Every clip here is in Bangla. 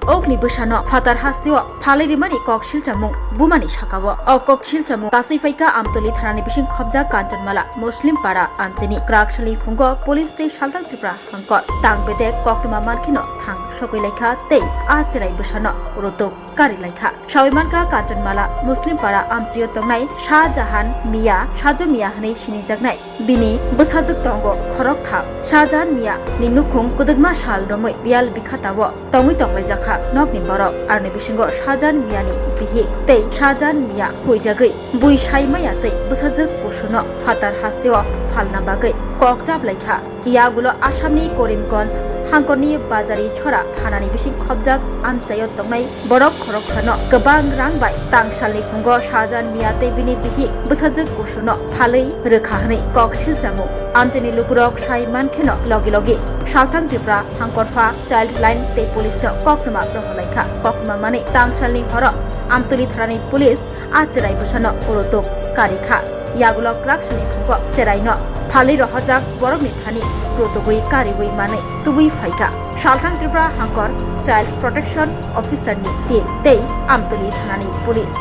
Okni Bushano, Fatar Hastio, Palirimani Kokshil Chamu, Bumani Shakawa, O Kokshil Chamu, Kasifaika Amtoli Tharani Bishing Khabja Kanchanmala, Muslim Para, Amtini, Krakshali Fungo, Police State Shaltan Tripura, Hankor, Tang Bedek, Koktuma Markino, Tang, Shokilaika, Tei, Acherai Bushano, Urutuk, Karilaika, Shawimanka Kanchanmala, Muslim Para, Amchio Tongnai, Shah Jahan, Mia, Shajo Mia Hani Shinizagnai, Bini, Bushazuk Tongo, Korok Tham, Shahjahan Mia, Linukung, Kudagma Shal Romui, Bial Bikatawa, Tongi Tonglai Nokni Borok, Arne Bishingo, Shahjahan Miani, Bihi, Tei, Shahjahan Mia, Huijagui, Bui Shaimaya Tei, Bushazuk Bushuno, Fatar Hastio, Falna Bagai, Kokjab Laika, Iagulo Ashamni Korimgons, Hankoni Bazari Chora, Hanani Bishing Kobjak, Amchayot Tongnai, Borok Koroksano, Gabang Rangbai, Tang Shali Fungo, Shahjahan Mia Tei Bini Bihi, Bushazuk Bushuno, Palai, Rukhahani, Kokshil Chamu, Amjani Lukurok, Shaiman Keno, Logi Logi, Shaltang Tripura, Hankorfa, Childline, Tei Police Koknuma Proholaika, Koknuma Mani, Tang Shalni Horo, Amtoli Tharani Police, Acherai Bushano, Urutuk, Karika, Yagulo Krakshani Fungo, Cheraino, Pali Rohajak, Borogni Thani, Protogui, Karigui Mane, Tubui Faika, Shaltang Tripura, Hankor, Child Protection Officer Ni, Tei, Amtoli Tharani Police.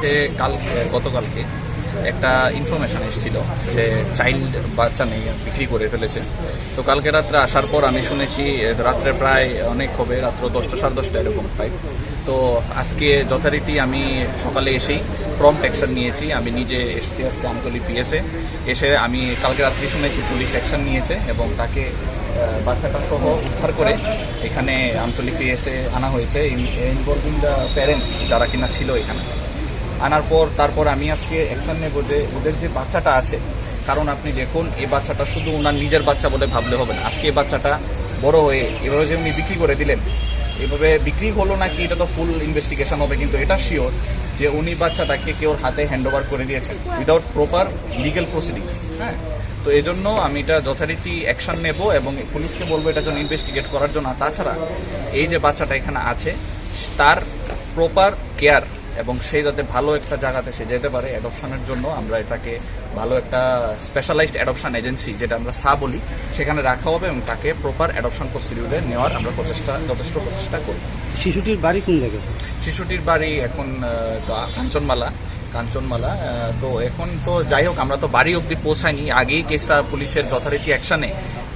গতকালকে একটা ইনফরমেশন এসেছিল যে চাইল্ড বাচ্চা নেই বিক্রি করে ফেলেছে। তো কালকে রাত্রে আসার পর আমি শুনেছি রাত্রে প্রায় অনেক হবে, রাত্র 10টা 10:30 এরকম প্রায়। তো আজকে যথারীতি আমি সকালে এসেই প্রম্পট অ্যাকশন নিয়েছি। আমি নিজে এসেছি আজকে আমতলী পিএসে এসে আমি কালকে রাত্রে শুনেছি পুলিশ অ্যাকশন নিয়েছে এবং তাকে বাচ্চাটা সহ উদ্ধার করে এখানে আমতলী পিএসে আনা হয়েছে, ইনভলভিং দ্য প্যারেন্টস যারা কিনা ছিল এখানে। আনার পর তারপর আমি আজকে অ্যাকশন নেব যে ওদের যে বাচ্চাটা আছে, কারণ আপনি দেখুন এই বাচ্চাটা শুধু ওনার নিজের বাচ্চা বলে ভাবলে হবে না। আজকে এই বাচ্চাটা বড় হয়ে এভাবে যে উনি বিক্রি করে দিলেন, এভাবে বিক্রি হলো নাকি এটা তো ফুল ইনভেস্টিগেশন হবে, কিন্তু এটা শিওর যে উনি বাচ্চাটাকে কেউ হাতে হ্যান্ড ওভার করে দিয়েছেন উইদাউট প্রপার লিগেল প্রসিডিংস। হ্যাঁ, তো এই জন্য আমি এটা যথারীতি অ্যাকশন নেব এবং পুলিশকে বলবো এটা জন্য ইনভেস্টিগেট করার জন্য। তাছাড়া এই যে বাচ্চাটা এখানে আছে তার প্রপার কেয়ার এবং সে যাতে ভালো একটা জায়গাতে সে যেতে পারে অ্যাডপশনের জন্য আমরা এটাকে ভালো একটা স্পেশালাইজড অ্যাডপশন এজেন্সি যেটা আমরা সা বলি সেখানে রাখা হবে এবং তাকে প্রপার অ্যাডপশন প্রসিডিউরে নেওয়ার আমরা যথেষ্ট প্রচেষ্টা করব। শিশুটির বাড়ি কোন জায়গায়? শিশুটির বাড়ি এখন কাঞ্চনমালা। তো এখন তো যাই হোক, আমরা তো বাড়ি অবধি পৌঁছাইনি, আগেই কেসটা পুলিশের যথারীতি অ্যাকশনে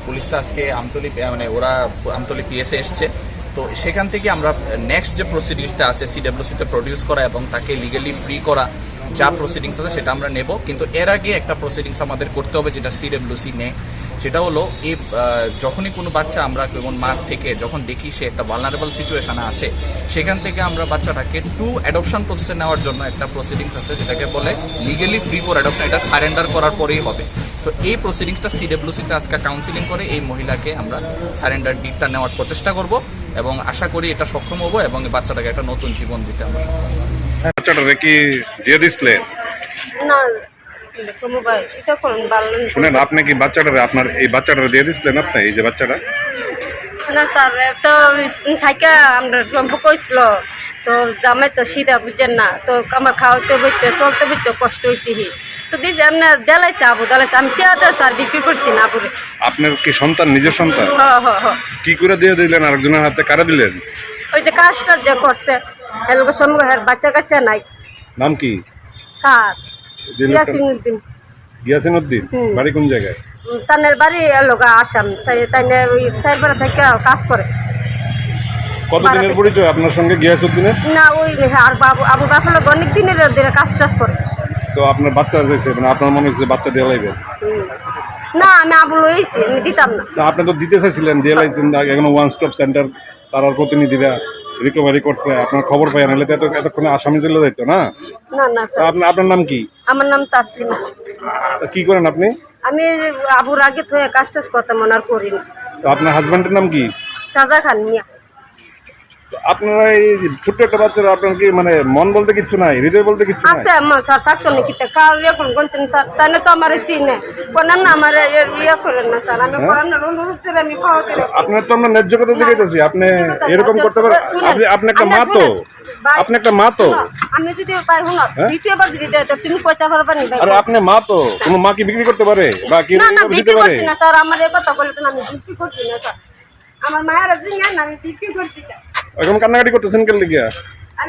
পুলিশটা আজকে আমতলী পিএসে এসছে। তো সেখান থেকে আমরা নেক্সট যে প্রসিডিংসটা আছে সিডব্লিউসিতে প্রডিউস করা এবং তাকে লিগালি ফ্রি করা যা প্রসিডিংস আছে সেটা আমরা নেব। কিন্তু এর আগে একটা প্রসিডিংস আমাদের করতে হবে যেটা সিডব্লিউসি নেয়, সেটা হলো এই যখনই কোনো বাচ্চা আমরা যেমন মা থেকে যখন দেখি সে একটা ভালনারেবল সিচুয়েশনে আছে, সেখান থেকে আমরা বাচ্চাটাকে টু অ্যাডপশন প্রসেসে নেওয়ার জন্য একটা প্রসিডিংস আছে যেটাকে বলে লিগালি ফ্রি ফর অ্যাডপশন। এটা সারেন্ডার করার পরেই হবে। তো এই প্রসিডিংসটা সিডব্লিউসিতে আজকে কাউন্সিলিং করে এই মহিলাকে আমরা সারেন্ডার ডিডটা নেওয়ার প্রচেষ্টা করব এবং আশা করি এটা সক্ষম হবো এবং বাচ্চাটাকে একটা নতুন জীবন দিতে আমরা সক্ষম হব। বাচ্চাটাকে কি দিয়ে দিছিলে? না, শুনেন, আপনি কি বাচ্চাটারে আপনার এই বাচ্চাটারে দিয়ে দিছিলেন? আপনি এই যে বাচ্চাটা না স্যার, তো থাকা আমরা সম্পর্ক হয়েছিল, তো জামাই তো সিধা বুঝছেন না, তো আমার খাওয়াতে বইতে চলতে বইতে কষ্ট হয়েছে। তো দিদি আপনার দেলাইছে আবু দেলাইছে, আমি টেয়াতে স্যার বিক্রি করছি না আবুরে। আপনার কি সন্তান, নিজের সন্তান? কি করে দিয়ে দিলেন আরেকজনের হাতে? কারা দিলেন? ওই যে কাজটা যে করছে এলাকা সম্মুখ বাচ্চা কাচ্চা নাই। নাম কি? কার? ইয়াসিনউদ্দিন। ইয়াসিনউদ্দিন বাড়ি কোন জায়গায়? তানের বাড়ি এলাকা আসাম। তাই ওই সাইবার থেকে কাজ করে। কতদিনের পরিচয় আপনার সঙ্গে গিয়াসউদ্দিনের? না, ওই আর আবু বাফল অনেক দিনের কাজ টাজ করে। তো আপনার বাচ্চা হয়েছে, মানে আপনার মনে হচ্ছে বাচ্চা দিয়ে লাইবেন? না, আমি আবু লইছি, আমি দিতাম না। আপনি তো দিতে চাইছিলেন, দিয়ে লাইছেন। এখন ওয়ান স্টপ সেন্টার তার প্রতিনিধিরা রিকভারি করছে, আপনার খবর পাই না, এতক্ষণে আসামি চলে যাইতো না? না স্যার। আপনার নাম কি? আমার নাম তাসলিমা। কি করেন আপনি? আমি আবুর আগে তো কাজ টাজ করতাম, আর করি না। আপনার হাজবেন্ডের নাম কি? শাহজাহান মিয়া। আপনারা এই ছোট্ট একটা বাচ্চারা, আপনার কি মানে মন বলতে কিচ্ছু নাই, হৃদয় বলতে কিচ্ছু নাই? আছে স্যার, থাকতো নাকি কার এখন বলছেন স্যার, তাই তো আমার চিনে কোনার না আমার ইয়ে করেন না স্যার, আমি কোরআনের অনুরোধ করে আমি খাওয়াতে। আপনার তো আমরা ন্যায্য কথা দেখাইতেছি, আপনি এরকম করতে পারেন? আপনি একটা মা তো, আপনি একটা মা তো। আমি যদি পাই হুন দ্বিতীয়বার যদি দেয় তো তুমি কইতে পারবা নি? আরে আপনি মা তো, কোনো মা কি বিক্রি করতে পারে বা কি না বিক্রি করছি না স্যার, আমার এই কথা বলতেন, আমি বিক্রি করছি না স্যার। আমার মায়ের জিঙ্গা না আমি বিক্রি করতে চাই। এখন কান্নাকাটি করতেছেন কেন লিগিয়া?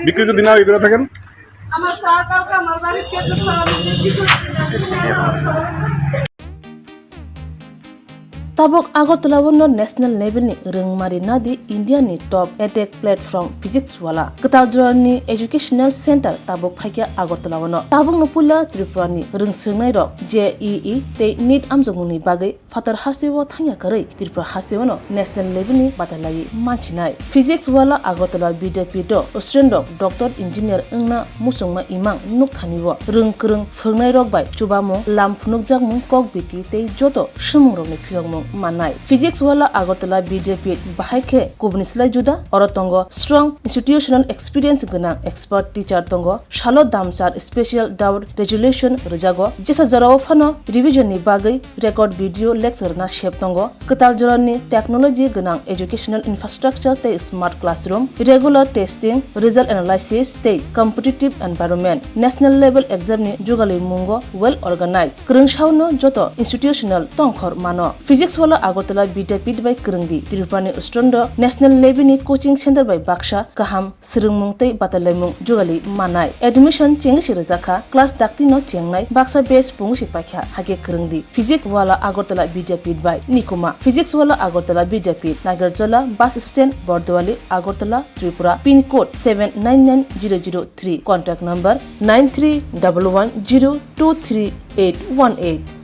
বিক্রি যদি না করে থাকেন আমার সরকারকে আমার বাড়িতে তো আমি বিক্রি করতে চাই। tabok agartala wono national level ni rengmari nadi India ni top edtech platform physics wala katajra ni educational center tabok phaikia agartala wono tabok no pula tripura ni rungsngai ro JEE te NEET amjongni bagai fatar hasewo thangya karai tripura hasewo no national level ni batalai manchinai physics wala agartala BJP do student doctor engineer engna musongma imang nukthaniwo rungkrung phungnai rok bai chubamo lamphunukjak mung kok biti te joto shumung rok ni phiyongmung manai physics wala agartala BJP bahaike kubnislai juda orotongo strong institutional experience gana expert teacher tongo shalo damsar special doubt resolution rejago jesa jarao phano revision ni bagai record video lecture na shep tongo katal jorani technology gana educational infrastructure te smart classroom regular testing result analysis te competitive environment national level exam ni jugali mungo well organized krungshauno joto institutional tongkhor mano physics wala agartala BJP by krungdi tirupani ustrondo national level ni coaching center by baksha kaham srungmung tei batalemung jugali manai admission chengsi rajaka class dakti no chengnai baksa base pungsi pakha hage krungdi physics wala agartala BJP by nikuma physics wala agartala BJP nagarjala bus stand bordwali agartala tripura pin code 799003 contact number 9311023818